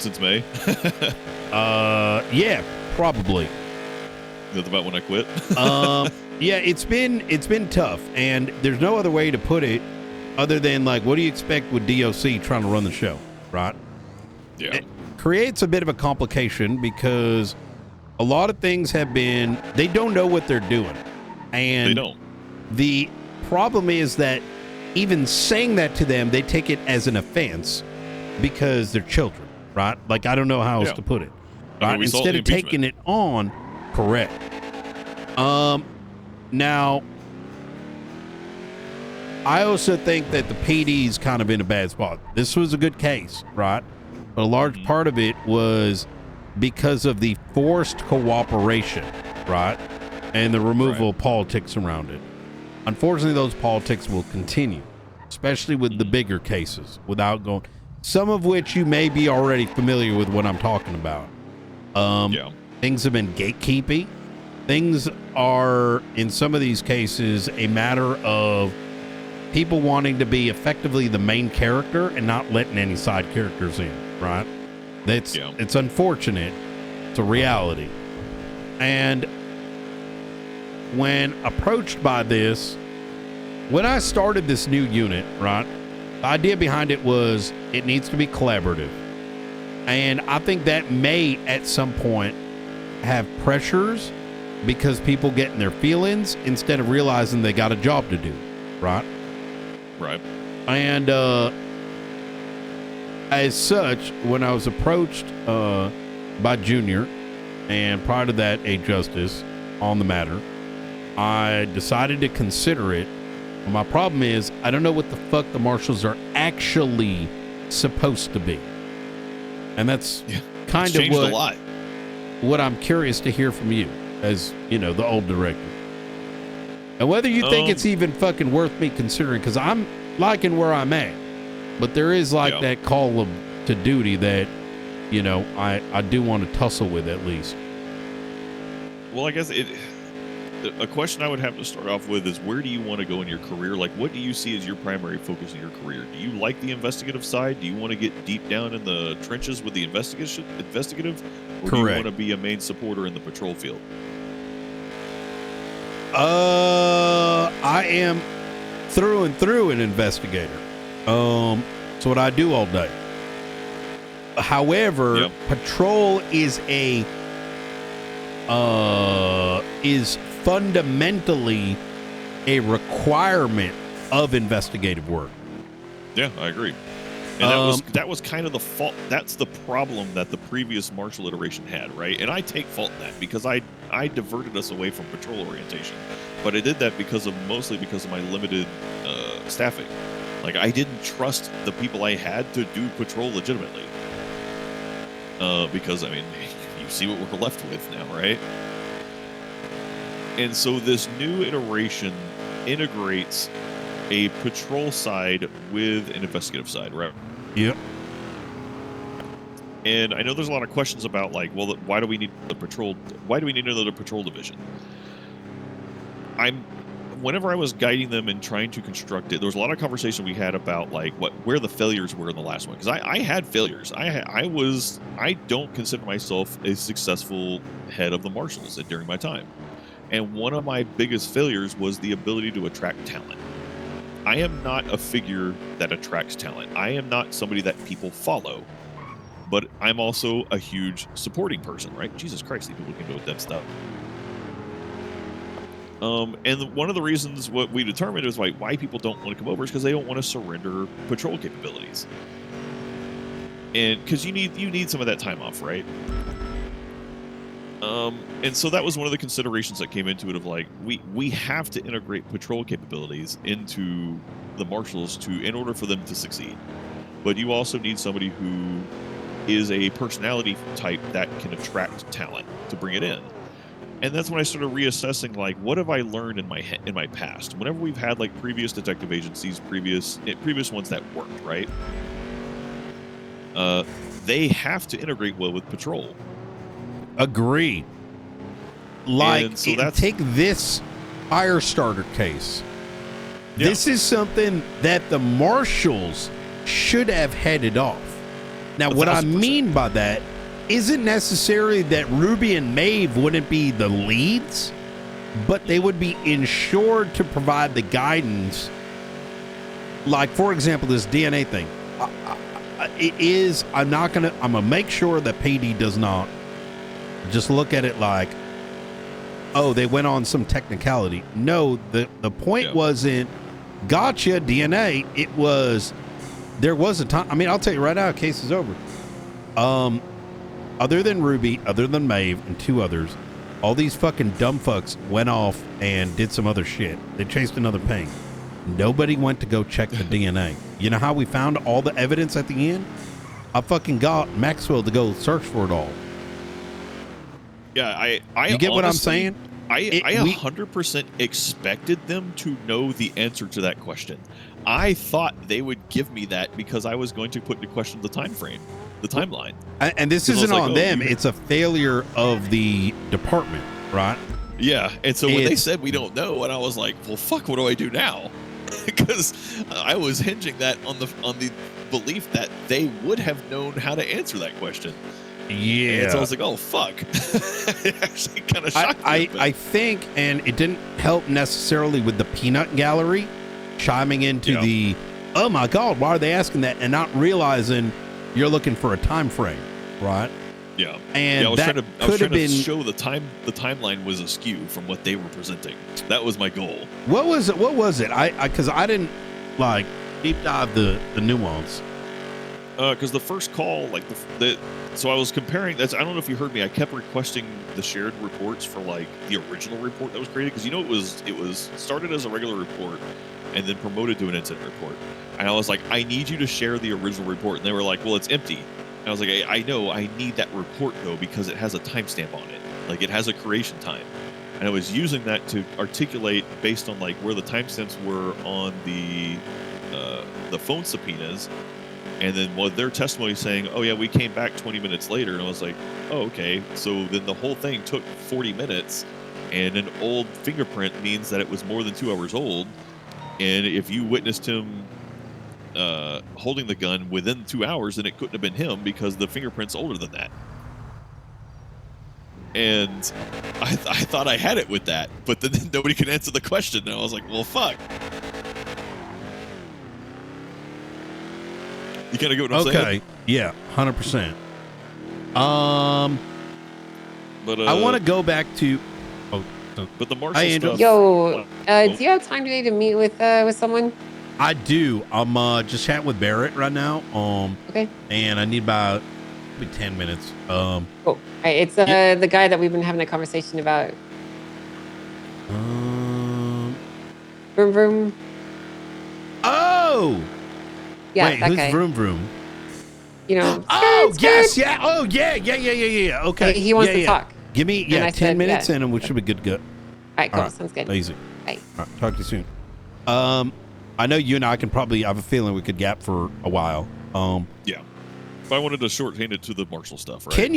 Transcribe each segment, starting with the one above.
since May. Yeah, probably. That's about when I quit. Yeah, it's been tough, and there's no other way to put it other than, like, what do you expect with DOC trying to run the show, right? Yeah. It creates a bit of a complication because a lot of things they don't know what they're doing. And They don't. The problem is that even saying that to them, they take it as an offense because they're children, right? Like, I don't know how else to put it. Right? Instead of taking it on, correct. Now, I also think that the PD's kind of in a bad spot. This was a good case, right? But a large part of it was because of the forced cooperation, right? And the removal of politics around it. Unfortunately, those politics will continue, especially with the bigger cases, without going, some of which you may be already familiar with what I'm talking about. Things have been gatekeeping. Things are, in some of these cases, a matter of people wanting to be effectively the main character and not letting any side characters in, right? It's unfortunate. It's a reality. And when approached by this, when I started this new unit, right, the idea behind it was it needs to be collaborative. And I think that may, at some point, have pressures because people get in their feelings instead of realizing they got a job to do, right? Right. And as such, when I was approached by Junior, and prior to that, a justice on the matter, I decided to consider it. My problem is I don't know what the fuck the Marshals are actually supposed to be. And that's kind of what I'm curious to hear from you as, you know, the old director. And whether you think it's even fucking worth me considering, because I'm liking where I'm at. But there is that call to duty that, you know, I do want to tussle with at least. Well, I guess a question I would have to start off with is, where do you want to go in your career? Like, what do you see as your primary focus in your career? Do you like the investigative side? Do you want to get deep down in the trenches with the investigative? Or do you want to be a main supporter in the patrol field? I am through and through an investigator. It's what I do all day. However, patrol is fundamentally a requirement of investigative work. Yeah, I agree. And that was kind of the fault. That's the problem that the previous Marshal iteration had, right? And I take fault in that because I diverted us away from patrol orientation, but I did that mostly because of my limited staffing. Like, I didn't trust the people I had to do patrol legitimately. Because, I mean, you see what we're left with now, right? And so this new iteration integrates a patrol side with an investigative side, right? Yep. And I know there's a lot of questions about, like, well, why do we need another patrol division? Whenever I was guiding them and trying to construct it, there was a lot of conversation we had about, like, where the failures were in the last one. Because I had failures. I don't consider myself a successful head of the Marshals during my time. And one of my biggest failures was the ability to attract talent. I am not a figure that attracts talent. I am not somebody that people follow. But I'm also a huge supporting person, right? Jesus Christ, these people can do with that stuff. And one of the reasons what we determined is why people don't want to come over is because they don't want to surrender patrol capabilities. And because you need some of that time off, right? And so that was one of the considerations that came into it of, like, we have to integrate patrol capabilities into the Marshals in order for them to succeed. But you also need somebody who is a personality type that can attract talent to bring it in. And that's when I started reassessing, like, what have I learned in my past? Whenever we've had, like, previous detective agencies, previous ones that worked, right? They have to integrate well with patrol. Agree. Like, so take this Firestarter case. Yeah. This is something that the Marshals should have headed off. Now, what I mean by that isn't necessarily that Ruby and Maeve wouldn't be the leads, but they would be insured to provide the guidance. Like, for example, this DNA thing. I'm gonna make sure that PD does not just look at it like, oh, they went on some technicality. No, the point wasn't gotcha DNA. It was, there was a time. I mean, I'll tell you right now, case is over. Other than Ruby, other than Maeve and two others, all these fucking dumb fucks went off and did some other shit. They chased another ping. Nobody went to go check the DNA. You know how we found all the evidence at the end? I fucking got Maxwell to go search for it all. Yeah, I you get honestly, what I'm saying? I 100% expected them to know the answer to that question. I thought they would give me that because I was going to put into question the time frame, the timeline. And this isn't on them. It's a failure of the department, right? Yeah. And so when they said we don't know, and I was like, well, fuck, what do I do now? Because I was hinging that on the belief that they would have known how to answer that question. Yeah. And so I was like, oh, fuck. It actually kind of shocked me. I think, and it didn't help necessarily with the peanut gallery chiming into the, oh my God, why are they asking that? And not realizing you're looking for a time frame, right? Yeah. And I was that trying to show the timeline was askew from what they were presenting. That was my goal. What was it? Because I didn't like deep dive the nuance. Because the first call, like so I was comparing. I don't know if you heard me. I kept requesting the shared reports for like the original report that was created, because it was started as a regular report and then promoted to an incident report. And I was like, I need you to share the original report, and they were like, well, it's empty. And I was like, I know, I need that report though, because it has a timestamp on it. Like, it has a creation time. And I was using that to articulate based on like where the timestamps were on the phone subpoenas. And then their testimony saying, oh yeah, we came back 20 minutes later. And I was like, oh, okay. So then the whole thing took 40 minutes, and an old fingerprint means that it was more than 2 hours old. And if you witnessed him holding the gun within 2 hours, then it couldn't have been him because the fingerprint's older than that. And I thought I had it with that, but then nobody could answer the question. And I was like, well, fuck. You kind of get what I'm saying? Okay. Yeah, 100%. But I want to go back to. But the Marshal stuff. Yo, do you have time today to meet with someone? I do. I'm just chatting with Barrett right now. Okay. And I need about maybe 10 minutes. Cool. All right, it's the guy that we've been having a conversation about. Vroom vroom. Oh. Yeah, wait, that who's guy. Vroom vroom? You know. Oh yes, yeah. Oh yeah. Okay. He wants to talk. Give me 10 minutes and we should be good to go. All right, cool. All right. Sounds good. Easy. Bye. All right, talk to you soon. I know you and I can probably. I have a feeling we could gap for a while. Yeah. But I wanted to shorthand it to the Marshal stuff, right? I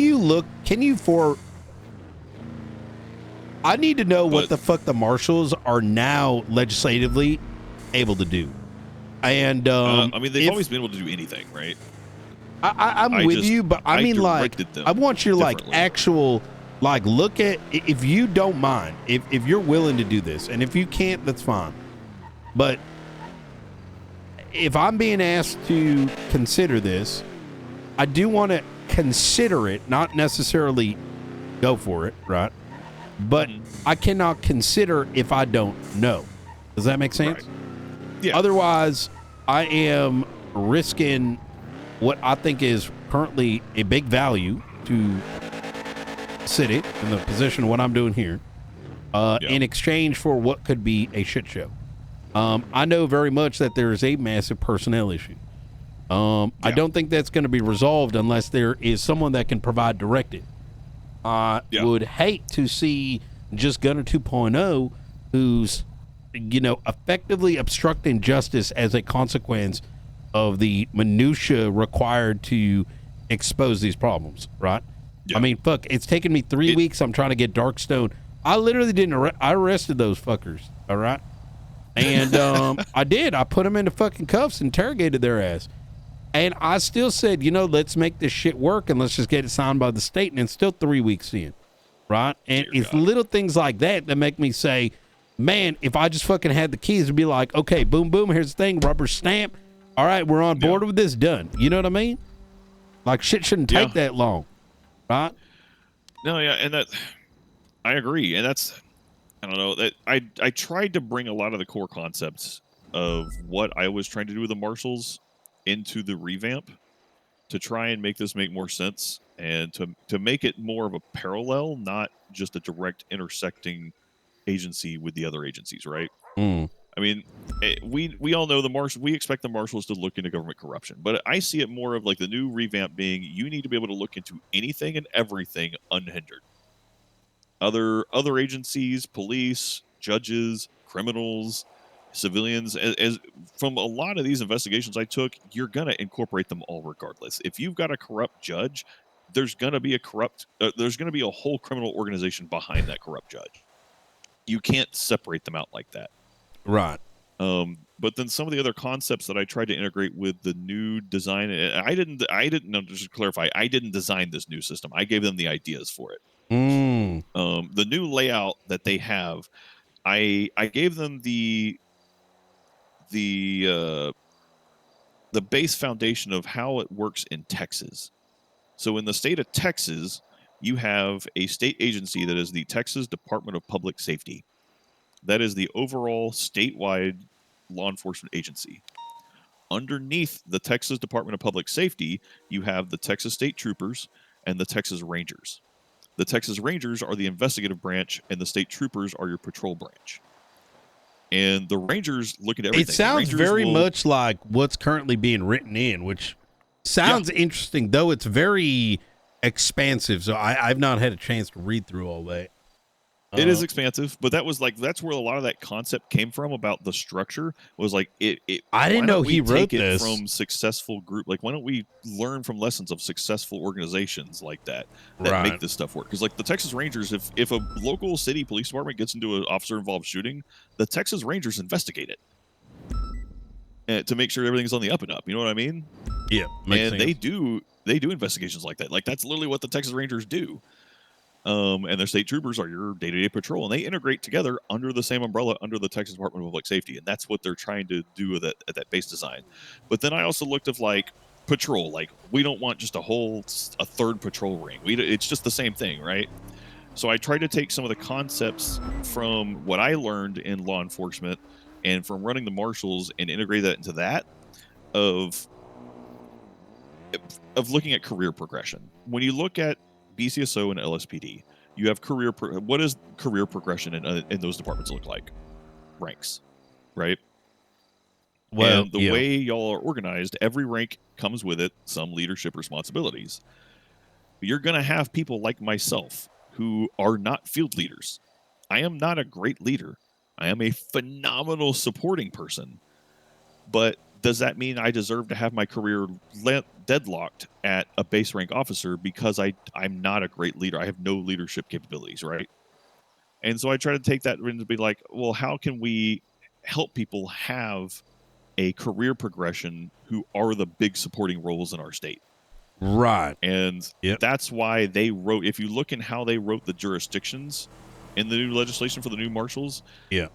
need to know what the fuck the Marshals are now legislatively able to do. And I mean, they've always been able to do anything, right? I'm with you, but I mean, like, I want you to like actual, like, look at, if you don't mind, if you're willing to do this, and if you can't, that's fine. But if I'm being asked to consider this, I do want to consider it, not necessarily go for it, right? But I cannot consider if I don't know. Does that make sense? Right. Yeah. Otherwise, I am risking what I think is currently a big value to city in the position of what I'm doing here, in exchange for what could be a shit show. I know very much that there is a massive personnel issue. I don't think that's going to be resolved unless there is someone that can provide directive. I would hate to see just Gunner 2.0 who's, effectively obstructing justice as a consequence of the minutia required to expose these problems, right? I mean, fuck, it's taken me 3 weeks. I'm trying to get Darkstone. I literally didn't I arrested those fuckers, all right? And I did. I put them into fucking cuffs, interrogated their ass. And I still said, let's make this shit work and let's just get it signed by the state. And it's still 3 weeks in, right? And Dear it's God. little things like that that make me say, man, if I just fucking had the keys, it'd be like, okay, boom, boom, here's the thing, rubber stamp. All right, we're on board with this, done. You know what I mean? Like, shit shouldn't take that long, right? No, yeah, and that I agree, and that's I don't know that I tried to bring a lot of the core concepts of what I was trying to do with the Marshals into the revamp to try and make this make more sense and to make it more of a parallel, not just a direct intersecting agency with the other agencies, right? Mm. I mean, we all know we expect the Marshals to look into government corruption, but I see it more of like the new revamp being you need to be able to look into anything and everything unhindered. Other agencies, police, judges, criminals, civilians, as from a lot of these investigations I took, you're gonna incorporate them all regardless. If you've got a corrupt judge, there's gonna be a whole criminal organization behind that corrupt judge. You can't separate them out like that. Right. But then some of the other concepts that I tried to integrate with the new design, no, just to clarify, I didn't design this new system. I gave them the ideas for it. Mm. The new layout that they have, I gave them the base foundation of how it works in Texas. So in the state of Texas, you have a state agency that is the Texas Department of Public Safety. That is the overall statewide law enforcement agency. Underneath the Texas Department of Public Safety, you have the Texas State Troopers and the Texas Rangers. The Texas Rangers are the investigative branch, and the state troopers are your patrol branch. And the Rangers look at everything. It sounds very much like what's currently being written in, which sounds interesting, though it's very expansive. So I've not had a chance to read through all that. It is expansive, but that's where a lot of that concept came from about the structure was like it I didn't know he wrote it this from successful group. Like, why don't we learn from lessons of successful organizations like that make this stuff work? Because like the Texas Rangers, if a local city police department gets into an officer involved shooting, the Texas Rangers investigate it to make sure everything's on the up and up. You know what I mean? Yeah, and sense. They do investigations like that. Like that's literally what the Texas Rangers do. And their state troopers are your day-to-day patrol, and they integrate together under the same umbrella under the Texas Department of Public Safety, and that's what they're trying to do with at that base design. But then I also looked at like patrol, like we don't want just a third patrol ring. It's just the same thing, right? So I tried to take some of the concepts from what I learned in law enforcement and from running the Marshals and integrate that into that of looking at career progression. When you look at BCSO and LSPD, you have what does career progression in those departments look like? Ranks, right? Well, and the way y'all are organized, every rank comes with it some leadership responsibilities. You're going to have people like myself who are not field leaders. I am not a great leader. I am a phenomenal supporting person. But does that mean I deserve to have my career deadlocked at a base rank officer because I'm not a great leader? I have no leadership capabilities, right? And so I try to take that and to be like, well, how can we help people have a career progression who are the big supporting roles in our state? Right. And that's why they wrote, if you look in how they wrote the jurisdictions in the new legislation for the new Marshals,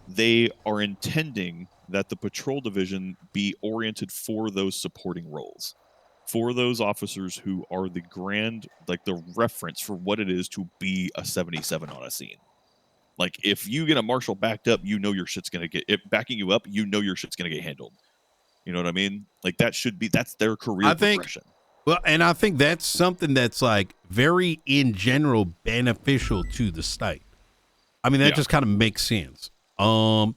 they are intending that the patrol division be oriented for those supporting roles, for those officers who are the the reference for what it is to be a 77 on a scene. Like, if you get a Marshal backed up, you know your shit's going to get, backing you up, you know your shit's going to get handled. You know what I mean? Like, that's their career progression. Well, and I think that's something that's like very, in general, beneficial to the state. I mean, that just kind of makes sense. And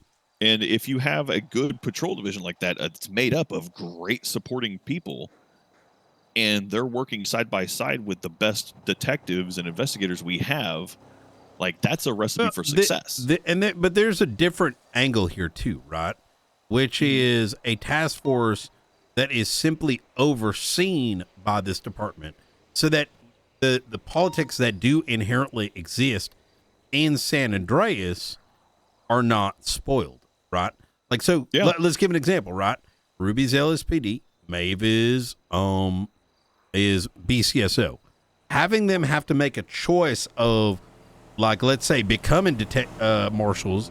if you have a good patrol division like that, it's made up of great supporting people, and they're working side by side with the best detectives and investigators we have, like, that's a recipe for success. But there's a different angle here too, right? Which is a task force that is simply overseen by this department, so that the politics that do inherently exist in San Andreas are not spoiled, right? Like, so let's give an example, right? Ruby's LSPD, Maeve is BCSO. Having them have to make a choice of, like, let's say, becoming marshals,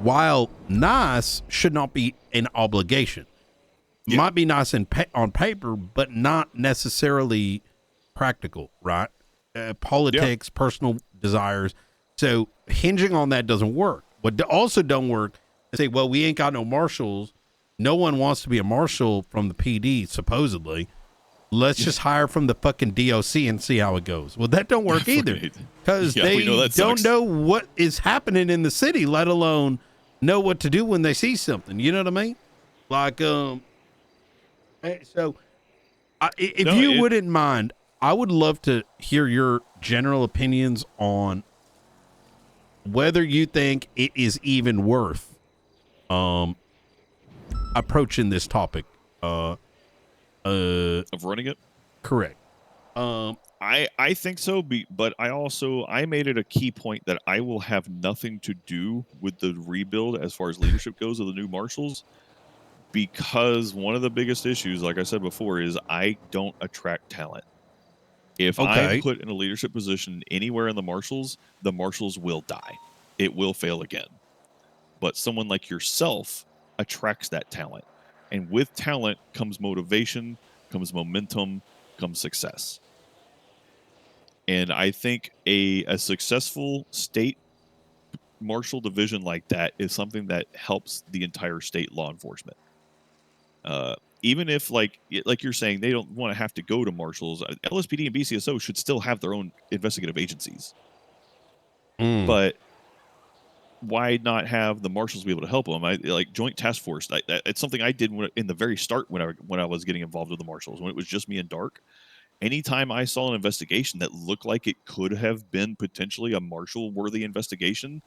while nice, should not be an obligation. Yeah. Might be nice on paper, but not necessarily practical, right? Politics, personal desires. So hinging on that doesn't work. What also don't work is say, well, we ain't got no marshals. No one wants to be a marshal from the PD, supposedly. Let's just hire from the fucking DOC and see how it goes. Well, that don't work either, because they don't know what is happening in the city, let alone know what to do when they see something. You know what I mean? Like, so if you wouldn't mind, I would love to hear your general opinions on whether you think it is even worth approaching this topic of running it. Correct. I think so, but I made it a key point that I will have nothing to do with the rebuild as far as leadership goes of the new marshals, because one of the biggest issues, like I said before, is I don't attract talent. If I'm put in a leadership position anywhere in the marshals will die. It will fail again. But someone like yourself attracts that talent. And with talent comes motivation, comes momentum, comes success. And I think a successful state marshal division like that is something that helps the entire state law enforcement. Even if, like you're saying, they don't want to have to go to marshals, LSPD and BCSO should still have their own investigative agencies. But why not have the marshals be able to help them? Like joint task force. It's something I did in the very start when I was getting involved with the marshals, when it was just me and Dark. Anytime I saw an investigation that looked like it could have been potentially a marshal-worthy investigation,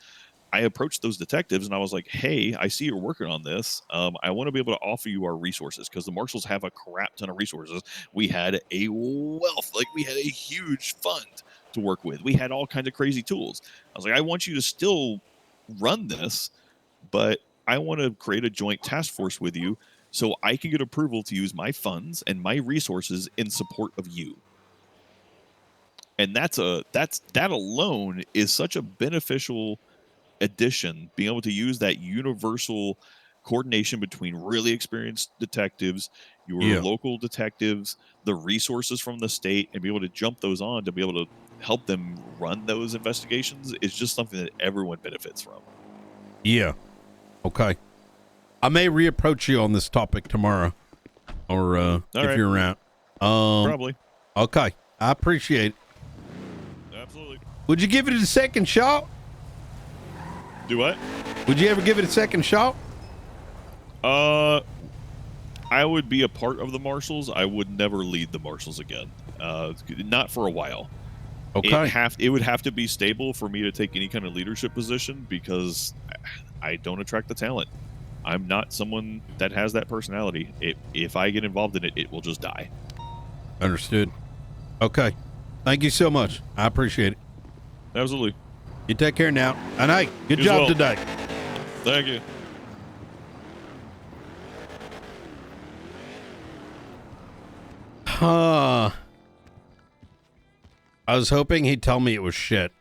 I approached those detectives and I was like, hey, I see you're working on this. I want to be able to offer you our resources, because the marshals have a crap ton of resources. We had a wealth, we had a huge fund to work with. We had all kinds of crazy tools. I was like, I want you to still run this, but I want to create a joint task force with you so I can get approval to use my funds and my resources in support of you. And that alone is such a beneficial addition, being able to use that universal coordination between really experienced detectives, your local detectives, the resources from the state, and be able to jump those on to be able to help them run those investigations is just something that everyone benefits from. Yeah. Okay. I may reapproach you on this topic tomorrow, or if you're around. Probably. Okay. I appreciate it. Absolutely. Would you give it a second shot? Do what? Would you ever give it a second shot? I would be a part of the marshals. I would never lead the marshals again. Not for a while. Okay. It would have to be stable for me to take any kind of leadership position, because I don't attract the talent. I'm not someone that has that personality. If I get involved in it, it will just die. Understood. Okay. Thank you so much. I appreciate it. Absolutely. You take care now. And hey, good job today. Thank you. I was hoping he'd tell me it was shit.